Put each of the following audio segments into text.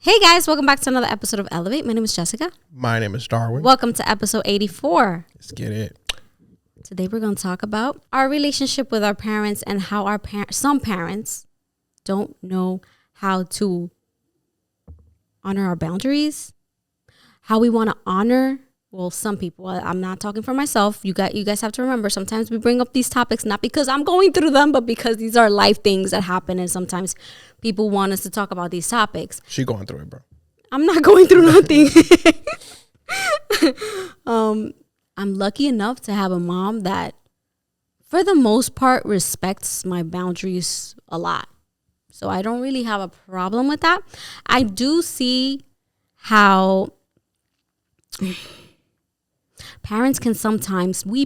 Hey guys, welcome back to another episode of Elevate. My name is Jessica. My name is Darwin. Welcome to episode 84. Let's get it. Today we're going to talk about our relationship with our parents and how some parents don't know how to honor our boundaries, how we want to honor. Well, some people. I'm not talking for myself. You guys have to remember, sometimes we bring up these topics not because I'm going through them, but because these are life things that happen, and sometimes people want us to talk about these topics. She going through it, bro. I'm not going through nothing. I'm lucky enough to have a mom that, for the most part, respects my boundaries a lot. So I don't really have a problem with that. I do see how we parents can sometimes be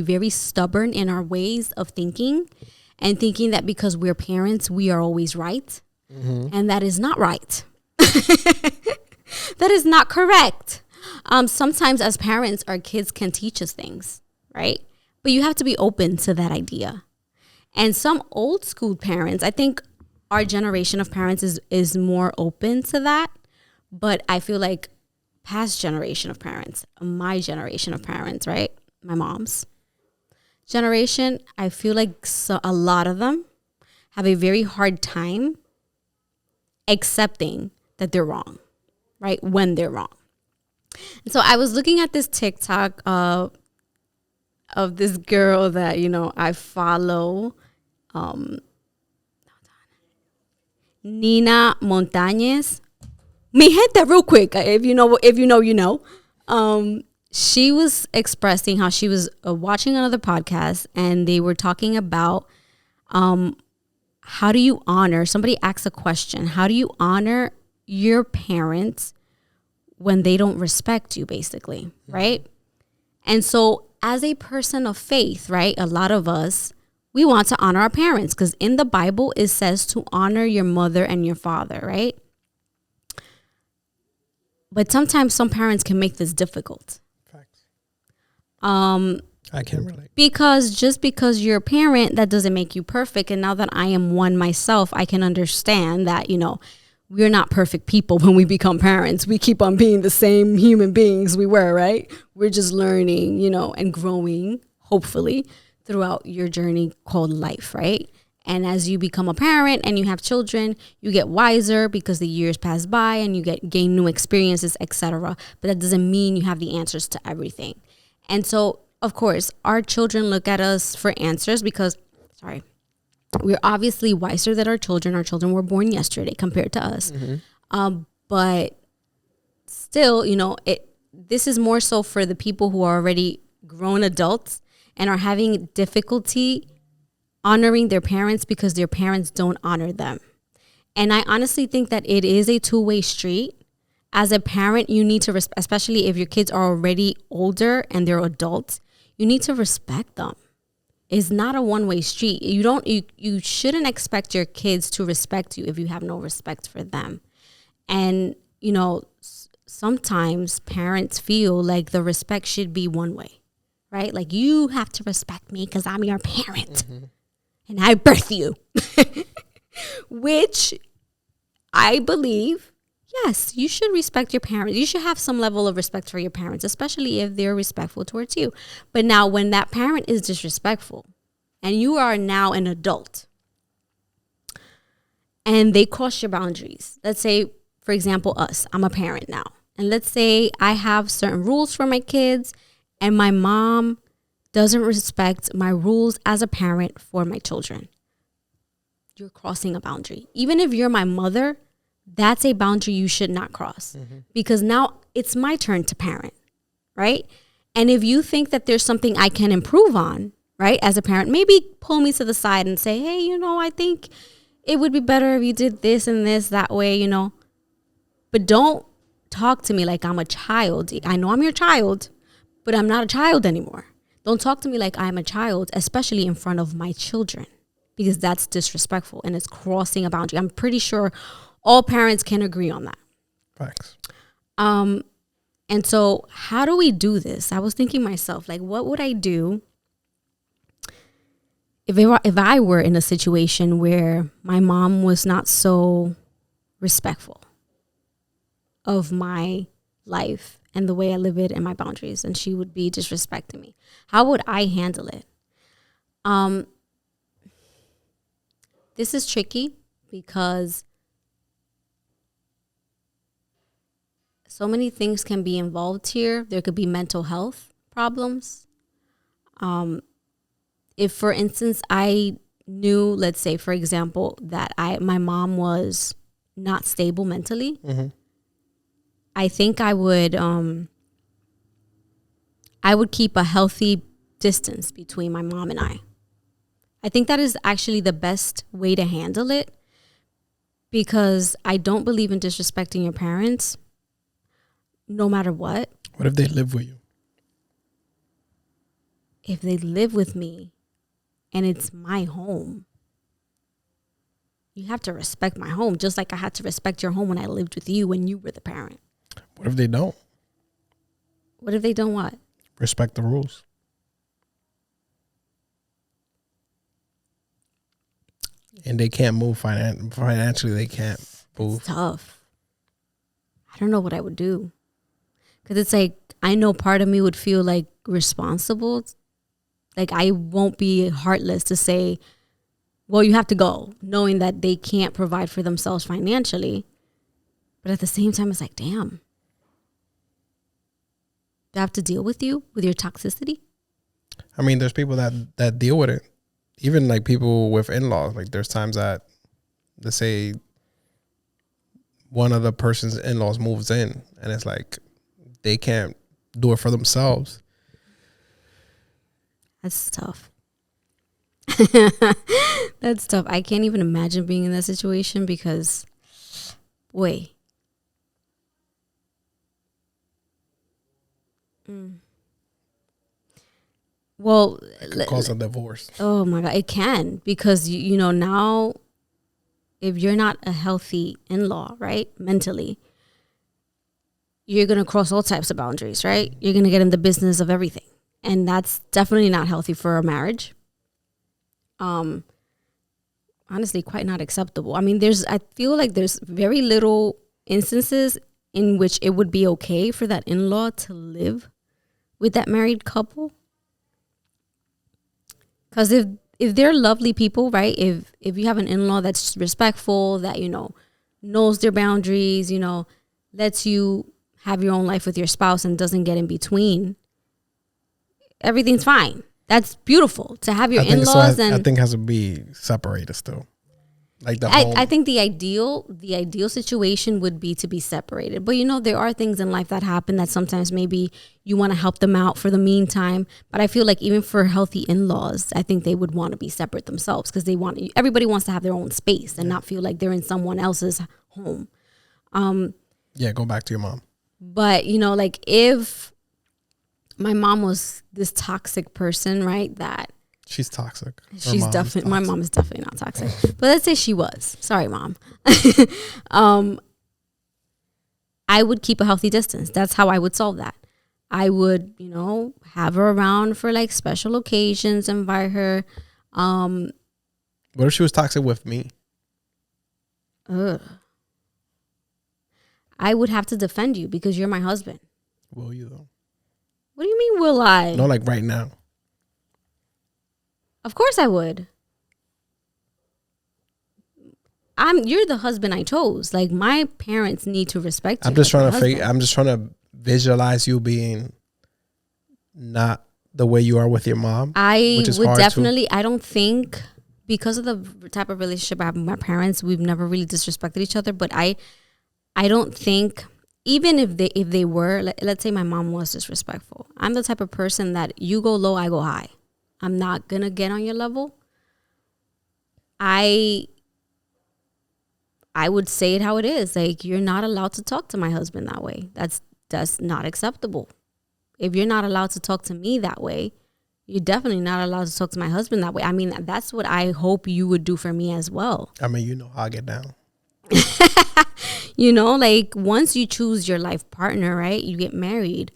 very stubborn in our ways of thinking and thinking that because we're parents, we are always right. Mm-hmm. And that is not right. That is not correct. Sometimes as parents, our kids can teach us things, right? But you have to be open to that idea. And some old school parents, I think our generation of parents is more open to that. But I feel like past generation of parents, my generation of parents, right? My mom's generation, I feel like a lot of them have a very hard time accepting that they're wrong, right? When they're wrong. And so I was looking at this TikTok of this girl that, I follow, Nina Montañez. Me gente, real quick, if you know, you know. She was expressing how she was watching another podcast, and they were talking about how do you honor, somebody asked a question, how do you honor your parents when they don't respect you, basically, right? And so as a person of faith, right, a lot of us, we want to honor our parents because in the Bible, it says to honor your mother and your father, right? But sometimes some parents can make this difficult. Facts. I can relate. Because just because you're a parent, that doesn't make you perfect. And now that I am one myself, I can understand that, we're not perfect people when we become parents. We keep on being the same human beings we were, right? We're just learning, and growing, hopefully, throughout your journey called life, right? And as you become a parent and you have children, you get wiser because the years pass by and you gain new experiences, etc. But that doesn't mean you have the answers to everything. And so, of course, our children look at us for answers because, we're obviously wiser than our children. Our children were born yesterday compared to us. Mm-hmm. But still, this is more so for the people who are already grown adults and are having difficulty honoring their parents because their parents don't honor them. And I honestly think that it is a two-way street. As a parent, you need to, especially if your kids are already older and they're adults, you need to respect them. It's not a one-way street. You shouldn't expect your kids to respect you if you have no respect for them. And, sometimes parents feel like the respect should be one way, right? Like you have to respect me because I'm your parent. Mm-hmm. And I birth you, which I believe, yes, you should respect your parents. You should have some level of respect for your parents, especially if they're respectful towards you. But now when that parent is disrespectful and you are now an adult and they cross your boundaries, let's say, for example, I'm a parent now. And let's say I have certain rules for my kids and my mom doesn't respect my rules as a parent for my children. You're crossing a boundary. Even if you're my mother, that's a boundary you should not cross. Mm-hmm. Because now it's my turn to parent, right? And if you think that there's something I can improve on, right, as a parent, maybe pull me to the side and say, hey, I think it would be better if you did this and this that way, But don't talk to me like I'm a child. I know I'm your child, but I'm not a child anymore. Don't talk to me like I'm a child, especially in front of my children, because that's disrespectful and it's crossing a boundary. I'm pretty sure all parents can agree on that. Facts. And so how do we do this? I was thinking myself, like, what would I do if I were in a situation where my mom was not so respectful of my life and the way I live it and my boundaries, and she would be disrespecting me. How would I handle it? This is tricky because so many things can be involved here. There could be mental health problems. If, for instance, I knew, let's say, for example, that my mom was not stable mentally, I think I would keep a healthy distance between my mom and I. I think that is actually the best way to handle it, because I don't believe in disrespecting your parents no matter what. What if they live with you? If they live with me and it's my home, you have to respect my home, just like I had to respect your home when I lived with you when you were the parent. What if they don't? What if they don't what? Respect the rules. And they can't move financially. They can't move. It's tough. I don't know what I would do. Because it's like, I know part of me would feel like responsible. Like, I won't be heartless to say, well, you have to go, knowing that they can't provide for themselves financially. But at the same time, it's like, damn. Do I have to deal with you, with your toxicity? I mean, there's people that deal with it. Even like people with in-laws. Like, there's times that, let's say, one of the person's in-laws moves in, and it's like they can't do it for themselves. That's tough. That's tough. I can't even imagine being in that situation because, boy. Well, it could cause a divorce. Oh my God, it can, because you know, now if you're not a healthy in-law, right, mentally, you're going to cross all types of boundaries, right? You're going to get in the business of everything. And that's definitely not healthy for a marriage. Honestly, quite not acceptable. I mean, I feel like there's very little instances in which it would be okay for that in-law to live with that married couple. Because if they're lovely people, right? If you have an in-law that's respectful, that, you know, knows their boundaries, you know, lets you have your own life with your spouse and doesn't get in between, everything's fine. That's beautiful to have your in-laws. I think it has to be separated still. Like I think the ideal situation would be to be separated. But, you know, there are things in life that happen that sometimes maybe you want to help them out for the meantime. But I feel like even for healthy in-laws, I think they would want to be separate themselves, because everybody wants to have their own space and not feel like they're in someone else's home. Yeah, go back to your mom. But, you know, like if my mom was this toxic person, right, that she's toxic. My mom is definitely not toxic. But let's say she was. Sorry, Mom. I would keep a healthy distance. That's how I would solve that. I would, you know, have her around for like special occasions, invite her. What if she was toxic with me? I would have to defend you because you're my husband. Will you though? What do you mean, will I? No, like right now. Of course I would. You're the husband I chose. Like, my parents need to respect you. I'm just trying to visualize you being not the way you are with your mom. I would definitely. I don't think, because of the type of relationship I have with my parents, we've never really disrespected each other. But I don't think, even if they were, let's say my mom was disrespectful, I'm the type of person that you go low, I go high. I'm not going to get on your level. I would say it how it is. Like, you're not allowed to talk to my husband that way. That's not acceptable. If you're not allowed to talk to me that way, you're definitely not allowed to talk to my husband that way. I mean, that's what I hope you would do for me as well. I mean, you know how I get down. You know, like, once you choose your life partner, right, you get married,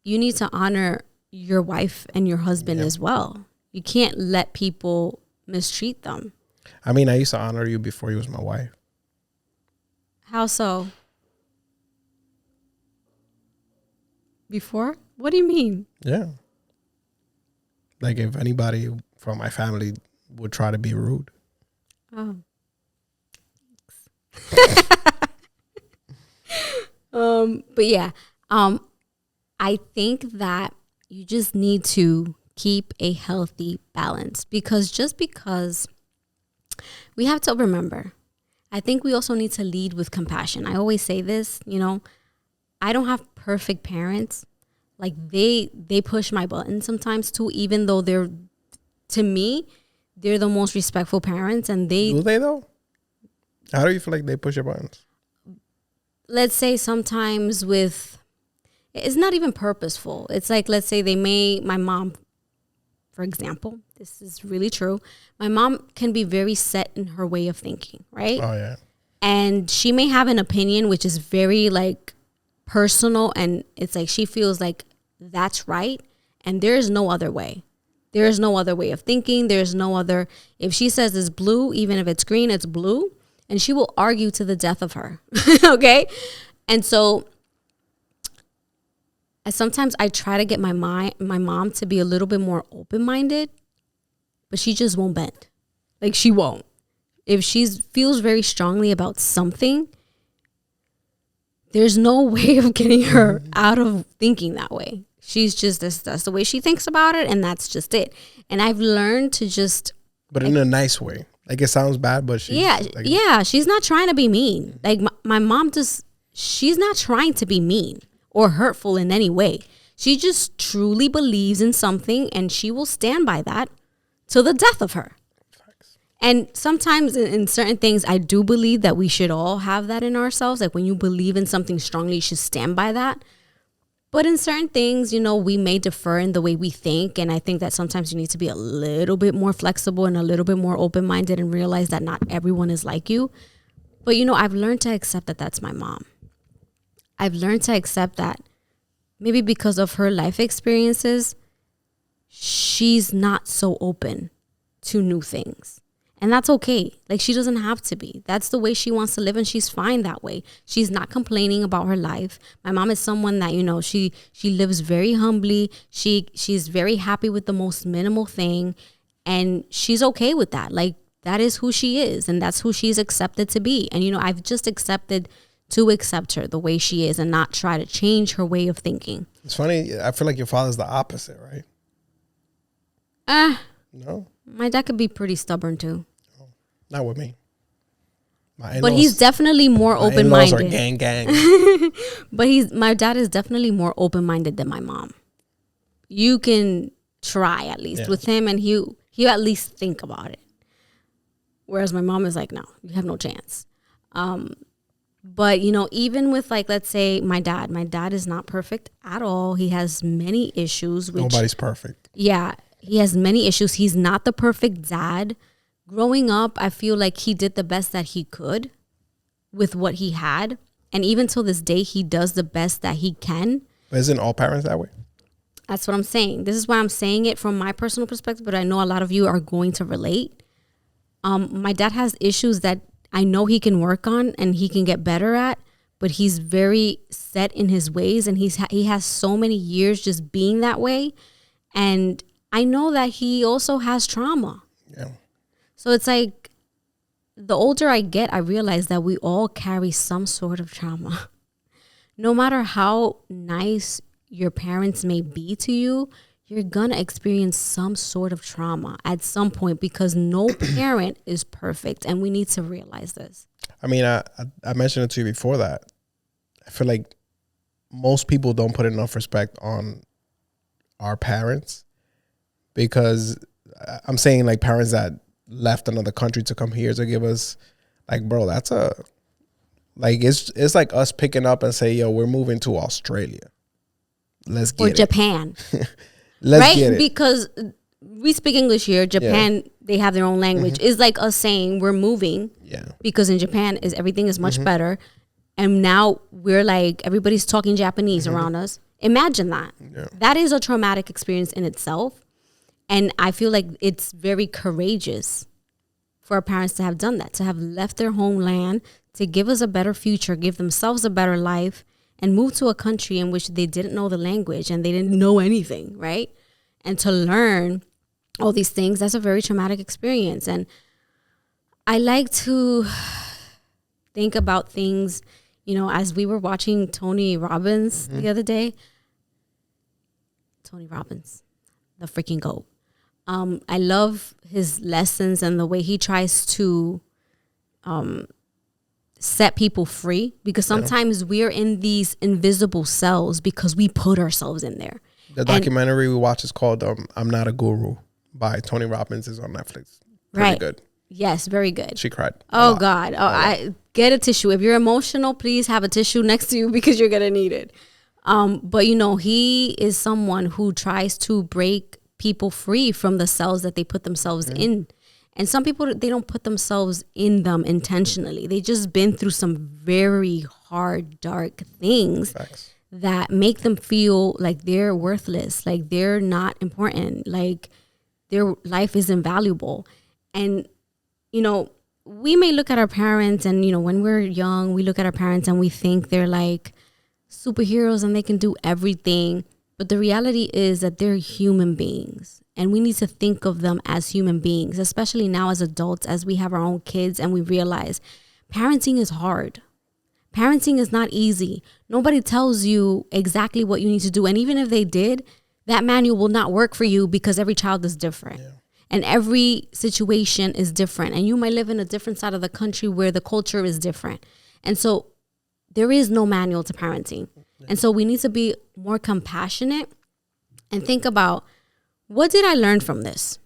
you need to honor your wife and your husband as well. You can't let people mistreat them. I mean, I used to honor you before you was my wife. How so? Before? What do you mean? Yeah. Like if anybody from my family would try to be rude. Oh. But yeah, I think that you just need to keep a healthy balance because we have to remember, I think we also need to lead with compassion. I always say this, I don't have perfect parents. Like they push my buttons sometimes too, even though to me, they're the most respectful parents. And do they though? How do you feel like they push your buttons? Let's say sometimes it's not even purposeful. It's like, let's say my mom, for example, this is really true. My mom can be very set in her way of thinking, right? Oh yeah. And she may have an opinion which is very like personal, and it's like she feels like that's right, and there is no other way. There is no other way of thinking. There's no other. If she says it's blue, even if it's green, it's blue, and she will argue to the death of her. Okay, and so sometimes I try to get my mom to be a little bit more open-minded, but she just won't bend. Like she won't. If she feels very strongly about something, there's no way of getting her out of thinking that way. She's just, that's the way she thinks about it, and that's just it. And I've learned to just... But in a nice way. Like it sounds bad, but she's... Yeah, she's not trying to be mean. Like my mom she's not trying to be mean or hurtful in any way. She just truly believes in something, and she will stand by that till the death of her. And sometimes in certain things, I do believe that we should all have that in ourselves. Like when you believe in something strongly, you should stand by that. But in certain things, we may defer in the way we think. And I think that sometimes you need to be a little bit more flexible and a little bit more open-minded and realize that not everyone is like you. But, I've learned to accept that that's my mom. I've learned to accept that maybe because of her life experiences, she's not so open to new things. And that's okay. Like she doesn't have to be. That's the way she wants to live, and she's fine that way. She's not complaining about her life. My mom is someone that, she lives very humbly. She's very happy with the most minimal thing, and she's okay with that. Like that is who she is, and that's who she's accepted to be. And I've just accepted to accept her the way she is and not try to change her way of thinking. It's funny. I feel like your father's the opposite, right? No? My dad could be pretty stubborn too. Not with me. But he's definitely more open-minded. Are gang. But my dad is definitely more open-minded than my mom. You can try at least with him, and he'll at least think about it. Whereas my mom is like, no, you have no chance. But even with like, let's say my dad is not perfect at all. He has many issues. Nobody's perfect. Yeah, he has many issues. He's not the perfect dad. Growing up, I feel like he did the best that he could with what he had. And even till this day, he does the best that he can. But isn't all parents that way? That's what I'm saying. This is why I'm saying it from my personal perspective, but I know a lot of you are going to relate. My dad has issues that I know he can work on and he can get better at, but he's very set in his ways, and he has so many years just being that way. And I know that he also has trauma. Yeah. So it's like the older I get, I realize that we all carry some sort of trauma. No matter how nice your parents may be to you, you're going to experience some sort of trauma at some point because no parent is perfect, and we need to realize this. I mean, I mentioned it to you before that. I feel like most people don't put enough respect on our parents, because I'm saying like parents that left another country to come here to give us, like, bro, that's it's like us picking up and say, yo, we're moving to Australia. Let's get it. Or Japan. Let's get it. Because we speak English here. Japan, they have their own language. It's like us saying we're moving. Yeah. Because in Japan everything is much better. And now we're like, everybody's talking Japanese around us. Imagine that. Yeah. That is a traumatic experience in itself. And I feel like it's very courageous for our parents to have done that, to have left their homeland, to give us a better future, give themselves a better life, and move to a country in which they didn't know the language and they didn't know anything, right? And to learn all these things, that's a very traumatic experience. And I like to think about things, you know, as we were watching Tony Robbins the other day. Tony Robbins, the freaking GOAT. I love his lessons and the way he tries to set people free, because sometimes we're in these invisible cells because we put ourselves in there. The documentary we watch is called I'm Not a Guru by Tony Robbins, is on Netflix. Pretty good. Yes, very good. She cried. Oh God. Oh, I get a tissue. If you're emotional, please have a tissue next to you because you're gonna need it. But you know, he is someone who tries to break people free from the cells that they put themselves in. And some people, they don't put themselves in them intentionally. They just been through some very hard, dark things that make them feel like they're worthless, like they're not important, like their life is invaluable. And, you know, we may look at our parents and, you know, when we're young, we look at our parents and we think they're like superheroes and they can do everything. But the reality is that they're human beings. And we need to think of them as human beings, especially now as adults, as we have our own kids and we realize parenting is hard. Parenting is not easy. Nobody tells you exactly what you need to do. And even if they did, that manual will not work for you because every child is different. Yeah. And every situation is different. And you might live in a different side of the country where the culture is different. And so there is no manual to parenting. Yeah. And so we need to be more compassionate and think about, what did I learn from this?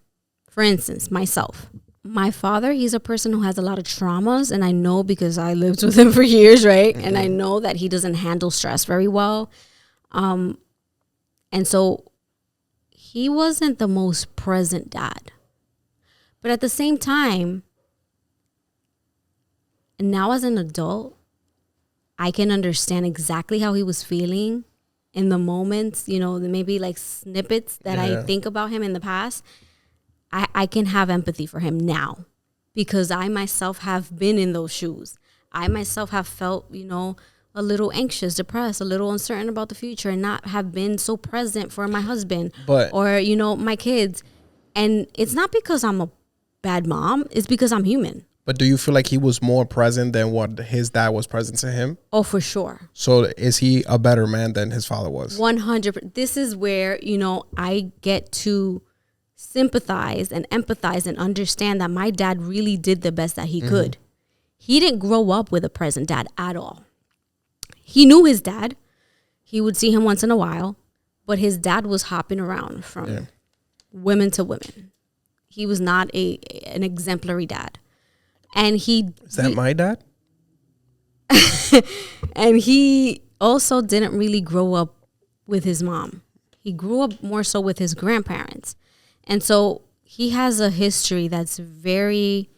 For instance, myself. My father, he's a person who has a lot of traumas, and I know because I lived with him for years, right? Mm-hmm. And I know that he doesn't handle stress very well. And so he wasn't the most present dad. But at the same time, now as an adult, I can understand exactly how he was feeling in the moments, you know, maybe like snippets that I think about him in the past. I can have empathy for him now because I myself have been in those shoes. I myself have felt, you know, a little anxious, depressed, a little uncertain about the future, and not have been so present for my husband or, you know, my kids. And it's not because I'm a bad mom. It's because I'm human. But do you feel like he was more present than what his dad was present to him? Oh, for sure. So is he a better man than his father was? 100%. This is where, you know, I get to sympathize and empathize and understand that my dad really did the best that he could. He didn't grow up with a present dad at all. He knew his dad. He would see him once in a while, but his dad was hopping around from women to women. He was not an exemplary dad. And is that my dad? And he also didn't really grow up with his mom. He grew up more so with his grandparents. And so he has a history that's very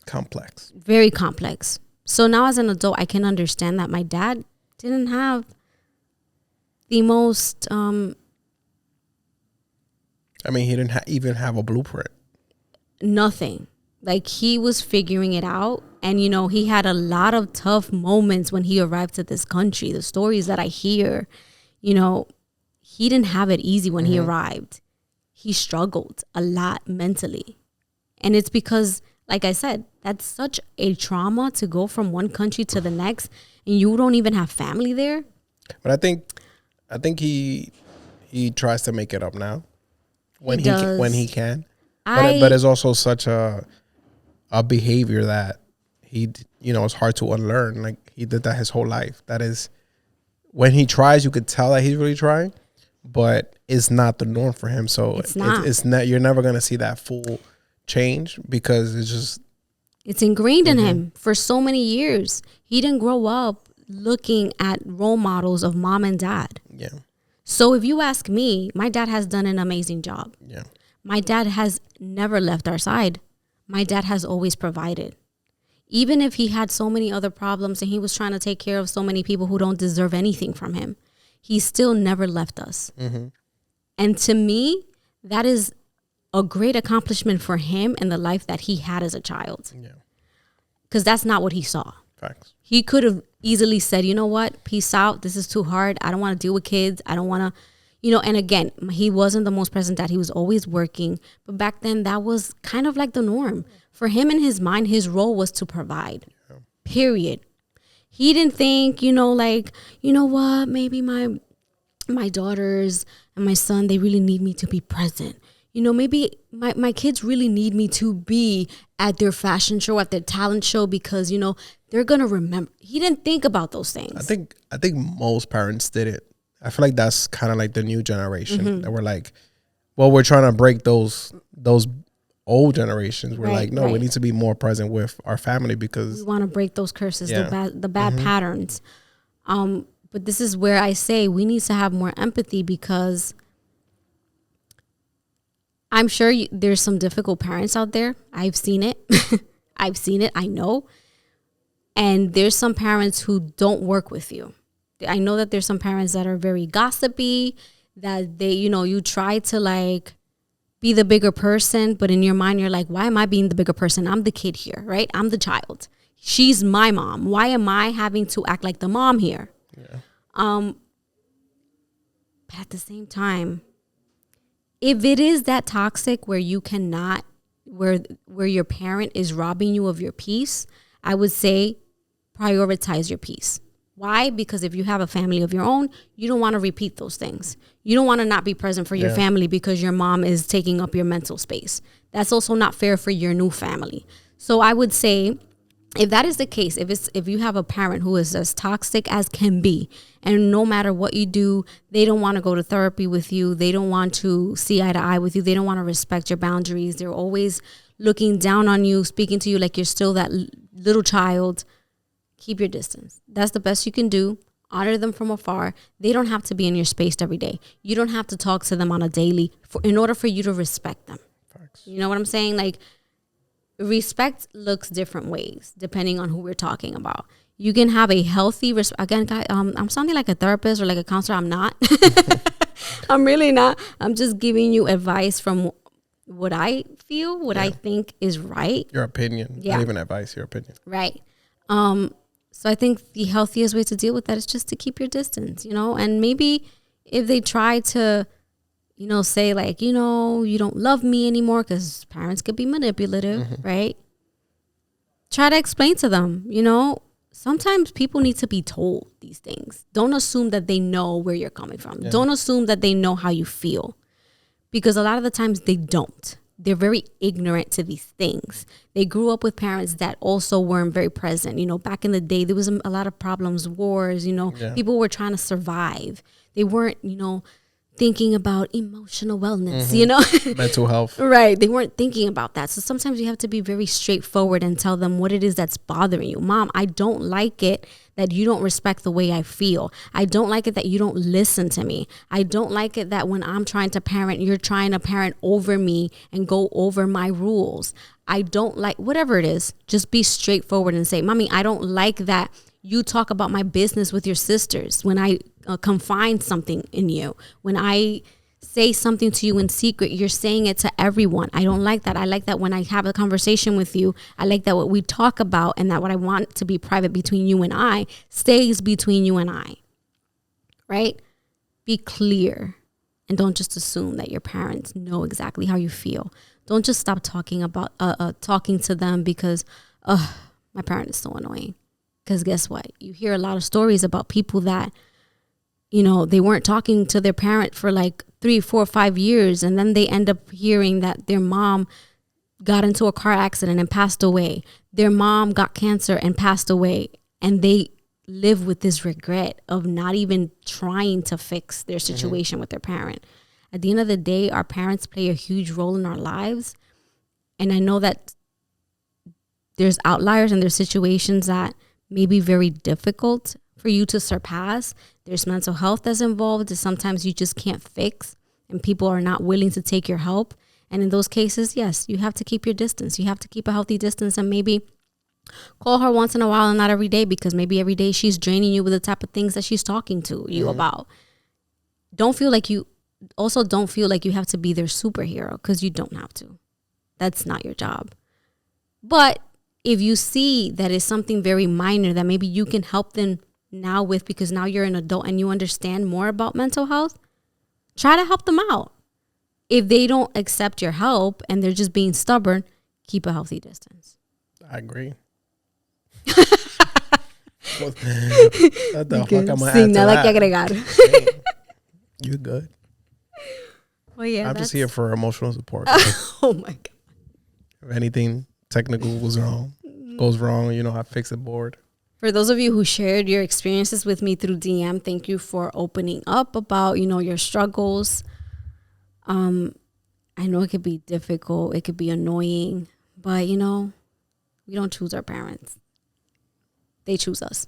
complex. Very complex. So now as an adult, I can understand that my dad didn't have the most... I mean, he didn't even have a blueprint. Nothing. Like, he was figuring it out. And, you know, he had a lot of tough moments when he arrived to this country. The stories that I hear, you know, he didn't have it easy when he arrived. He struggled a lot mentally. And it's because, like I said, that's such a trauma to go from one country to the next and you don't even have family there. But I think he tries to make it up now when he can. But it's also such a behavior that he, you know, it's hard to unlearn. Like, he did that his whole life. That is, when he tries, you could tell that he's really trying, but it's not the norm for him. So it's not. You're never gonna see that full change because it's ingrained in him for so many years. He didn't grow up looking at role models of mom and dad. Yeah. So if you ask me, my dad has done an amazing job. Yeah. My dad has never left our side. My dad has always provided. Even if he had so many other problems and he was trying to take care of so many people who don't deserve anything from him, he still never left us. And to me, that is a great accomplishment for him and the life that he had as a child. Yeah. Because that's not what he saw. Facts. He could have easily said, you know what, peace out. This is too hard. I don't want to deal with kids. I don't want to, and again, he wasn't the most present dad. He was always working. But back then, that was kind of like the norm. For him in his mind, his role was to provide, period. He didn't think, like, you know what, maybe my daughters and my son, they really need me to be present. Maybe my kids really need me to be at their fashion show, at their talent show, because, they're going to remember. He didn't think about those things. I think most parents did it. I feel like that's kind of like the new generation that we're like, well, we're trying to break those old generations. We're like, no, we need to be more present with our family because we want to break those curses, the bad patterns. But this is where I say we need to have more empathy, because I'm sure there's some difficult parents out there. I've seen it. I know. And there's some parents who don't work with you. I know that there's some parents that are very gossipy, that they, you try to like be the bigger person, but in your mind, you're like, why am I being the bigger person? I'm the kid here, right? I'm the child. She's my mom. Why am I having to act like the mom here? Yeah. But at the same time, if it is that toxic where you cannot, where your parent is robbing you of your peace, I would say prioritize your peace. Why? Because if you have a family of your own, you don't want to repeat those things. You don't want to not be present for your family because your mom is taking up your mental space. That's also not fair for your new family. So I would say, if that is the case, if you have a parent who is as toxic as can be, and no matter what you do, they don't want to go to therapy with you, they don't want to see eye to eye with you, they don't want to respect your boundaries, they're always looking down on you, speaking to you like you're still that little child, keep your distance. That's the best you can do. Honor them from afar. They don't have to be in your space every day. You don't have to talk to them on a daily in order for you to respect them. Facts. You know what I'm saying? Like, respect looks different ways depending on who we're talking about. You can have a healthy again, I'm sounding like a therapist or like a counselor. I'm not. I'm really not. I'm just giving you advice from what I feel, what I think is right. Your opinion. Not even advice, your opinion. Right. So I think the healthiest way to deal with that is just to keep your distance, and maybe if they try to, say like, you don't love me anymore, because parents could be manipulative, right? Try to explain to them, sometimes people need to be told these things. Don't assume that they know where you're coming from. Yeah. Don't assume that they know how you feel, because a lot of the times they don't. They're very ignorant to these things. They grew up with parents that also weren't very present. Back in the day, there was a lot of problems, wars, people were trying to survive. They weren't, thinking about emotional wellness, mental health. Right. They weren't thinking about that. So sometimes you have to be very straightforward and tell them what it is that's bothering you. Mom, I don't like it that you don't respect the way I feel. I don't like it that you don't listen to me. I don't like it that when I'm trying to parent, you're trying to parent over me and go over my rules. I don't like, whatever it is, just be straightforward and say, Mommy, I don't like that you talk about my business with your sisters when I confine something in you. When I say something to you in secret, you're saying it to everyone. I don't like that. I like that when I have a conversation with you, I like that what we talk about and that what I want to be private between you and I stays between you and I. Right? Be clear, and don't just assume that your parents know exactly how you feel. Don't just stop talking to them because my parent is so annoying. Because guess what? You hear a lot of stories about people that, they weren't talking to their parent for like 3, 4, 5 years. And then they end up hearing that their mom got into a car accident and passed away. Their mom got cancer and passed away. And they live with this regret of not even trying to fix their situation with their parent. At the end of the day, our parents play a huge role in our lives. And I know that there's outliers and there's situations that may be very difficult for you to surpass. There's mental health that's involved that sometimes you just can't fix, and people are not willing to take your help. And in those cases, yes, you have to keep your distance. You have to keep a healthy distance, and maybe call her once in a while and not every day, because maybe every day she's draining you with the type of things that she's talking to you about. Don't feel like you also don't feel like you have to be their superhero, because you don't have to. That's not your job. But if you see that it's something very minor that maybe you can help them now with, because now you're an adult and you understand more about mental health, try to help them out. If they don't accept your help and they're just being stubborn, keep a healthy distance. I agree. What the fuck am I Sin add nada to que that? agregar. You good? Well, yeah, I'm just here for emotional support. Oh my God. If anything technical goes wrong, I fix the board. For those of you who shared your experiences with me through DM, thank you for opening up about, your struggles. I know it could be difficult. It could be annoying, but we don't choose our parents. They choose us.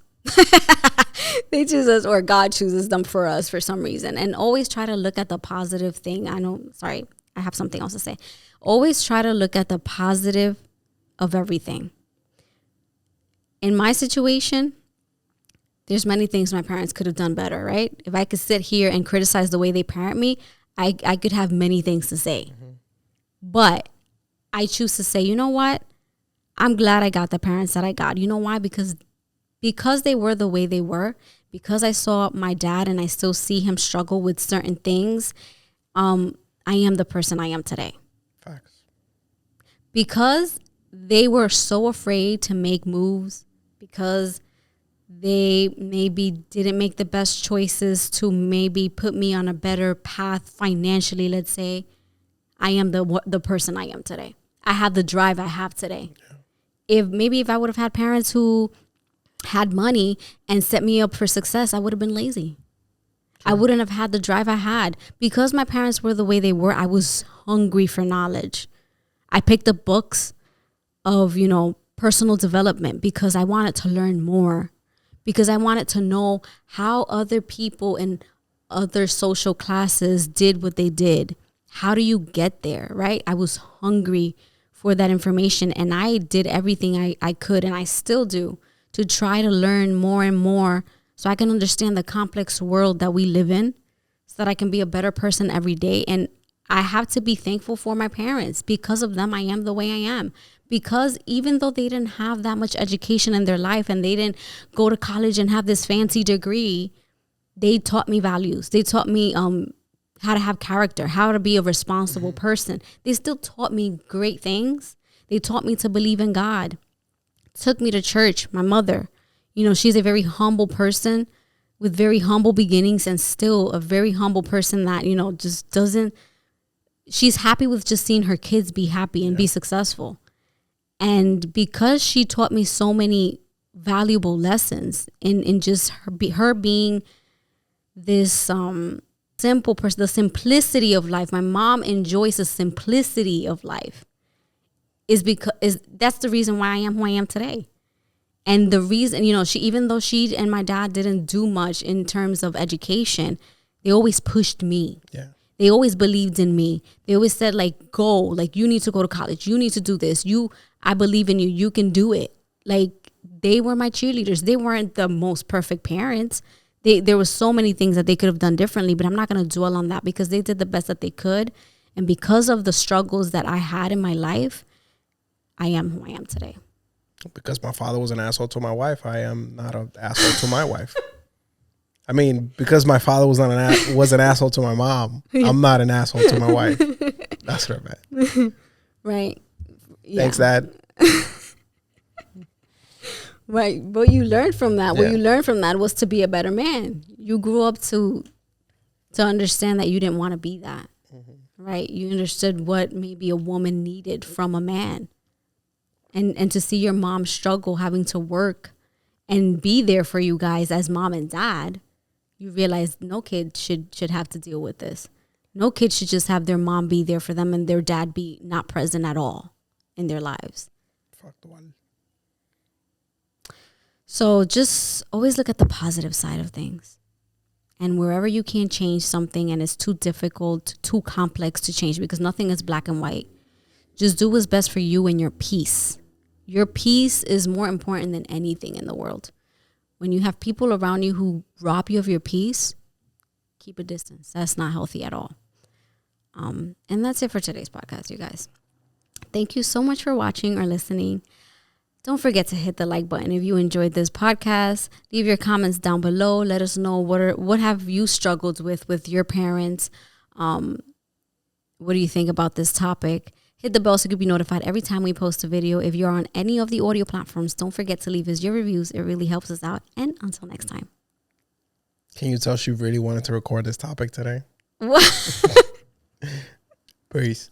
They choose us, or God chooses them for us for some reason. And always try to look at the positive thing. I have something else to say. Always try to look at the positive of everything. In my situation, there's many things my parents could have done better, right? If I could sit here and criticize the way they parent me, I could have many things to say. Mm-hmm. But I choose to say, you know what? I'm glad I got the parents that I got. You know why? Because they were the way they were, because I saw my dad and I still see him struggle with certain things, I am the person I am today. Facts. Because they were so afraid to make moves, because they maybe didn't make the best choices to maybe put me on a better path financially, let's say, I am the person I am today. I have the drive I have today. Yeah. If I would have had parents who had money and set me up for success, I would have been lazy. Sure. I wouldn't have had the drive I had. Because my parents were the way they were, I was hungry for knowledge. I picked up books of, personal development because I wanted to learn more, because I wanted to know how other people in other social classes did what they did. How do you get there, right? I was hungry for that information, and I did everything I could, and I still do, to try to learn more and more so I can understand the complex world that we live in, so that I can be a better person every day. And I have to be thankful for my parents. Because of them, I am the way I am. Because even though they didn't have that much education in their life and they didn't go to college and have this fancy degree, they taught me values. They taught me how to have character, how to be a responsible person. They still taught me great things. They taught me to believe in God. Took me to church. My mother, she's a very humble person with very humble beginnings, and still a very humble person that, just doesn't, she's happy with just seeing her kids be happy and be successful. And because she taught me so many valuable lessons in just her being this simple person, the simplicity of life. My mom enjoys the simplicity of life. That's the reason why I am who I am today. And the reason, even though she and my dad didn't do much in terms of education, they always pushed me. Yeah. They always believed in me. They always said, go, you need to go to college. You need to do this. I believe in you. You can do it. They were my cheerleaders. They weren't the most perfect parents. There was so many things that they could have done differently, but I'm not going to dwell on that, because they did the best that they could. And because of the struggles that I had in my life, I am who I am today. Because my father was an asshole to my wife, I am not an asshole to my wife. I mean, because my father was an asshole to my mom, I'm not an asshole to my wife. That's what I meant. Right. Yeah. Thanks, Dad. Right. What you learned from that, what you learned from that was to be a better man. You grew up to understand that you didn't want to be that. Mm-hmm. Right. You understood what maybe a woman needed from a man. And to see your mom struggle, having to work and be there for you guys as mom and dad, you realize no kid should have to deal with this. No kid should just have their mom be there for them and their dad be not present at all in their lives. Fuck the one. So just always look at the positive side of things. And wherever you can't change something and it's too difficult, too complex to change, because nothing is black and white, just do what's best for you and your peace. Your peace is more important than anything in the world. When you have people around you who rob you of your peace, keep a distance. That's not healthy at all. And that's it for today's podcast, you guys. Thank you so much for watching or listening. Don't forget to hit the like button if you enjoyed this podcast. Leave your comments down below. Let us know what have you struggled with your parents. What do you think about this topic? Hit the bell so you can be notified every time we post a video. If you're on any of the audio platforms, don't forget to leave us your reviews. It really helps us out. And until next time. Can you tell she really wanted to record this topic today? What? Peace.